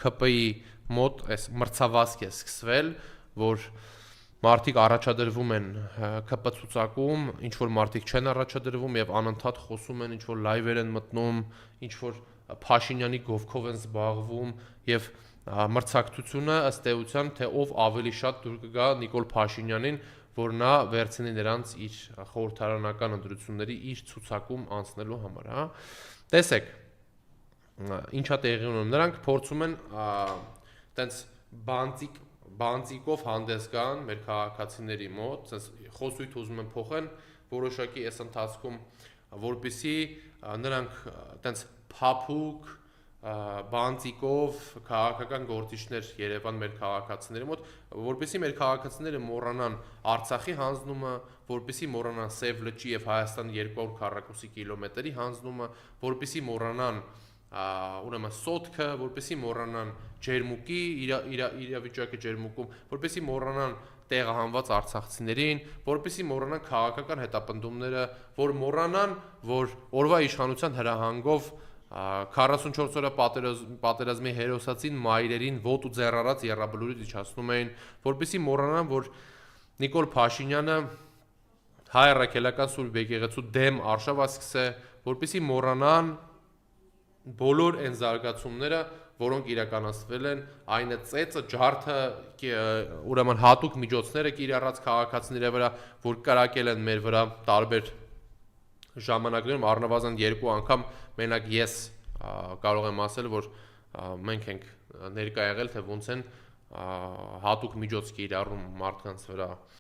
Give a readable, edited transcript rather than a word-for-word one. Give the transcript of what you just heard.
ՔՊ-ի մոտ այս մրցավազք է սկսվել, որ մարդիկ առաջադրվում են ՔՊ ցուցակում, ինչ որ մարդիկ չեն առաջադրվում եւ անընդհատ խոսում են, ինչ որ լայվեր են մտնում, ինչ որ Փաշինյանի գովքով են զբաղվում եւ մրցակցությունը ըստ էության թե ով ավելի շատ դուր կգա Նիկոլ Փաշինյանին, որ նա վերցնի նրանց իր խորհրդարանական ընտրությունների իր ցուցակում անցնելու համար, հա։ Տեսեք, ինչա տեղի ունենում, նրանք փորձում են տենց բանտիկով հանդես գան մեր քաղաքացիների մոտ, sense խոսույթ ուզում են փոխեն որոշակի այս ընթացքում, որպեսզի նրանք տենց փափուկ բանտիկով քաղաքական գործիչներ Երևան մեր քաղաքացիների մոտ, որպեսզի մեր քաղաքացիները մոռանան Արցախի հանձնումը, որպեսզի մոռանան Սև լճի եւ Հայաստան 200 քառակուսի կիլոմետրի հանձնումը, որպեսզի մոռանան ուրեմն սոտքը, որպեսզի մոռանան ջերմուկի իրավիճակը ջերմուկում, որպեսզի մոռանան տեղահանված արցախցիներին, որպեսզի մոռանան քաղաքական հետապնդումները, որ մոռանան, որ օրվա իշխանության հրահանգով 44 օրյա պատերազմի հերոսացին մայրերին ոտու ձեռարած երրաբլուրից իջացնում էին, որպեսզի մոռանան, որ Նիկոլ Փաշինյանը հայ առաքելական Սուրբ եկեղեցու դեմ արշավասքս է, որպեսզի մոռանան բոլոր այն զարգացումները, որոնք իրականացվել են, այն ծեծը, ջարդը, ուրեմն հատուկ միջոցները կիրառած քաղաքացիների վրա, որ կրակել են մեր վրա տարբեր ժամանակներում, առնվազն 2 անգամ մենակ ես կարող եմ ասել, որ մենք ենք ներկա եղել, թե ոնց են հատուկ միջոց կիրառում մարդկանց վրա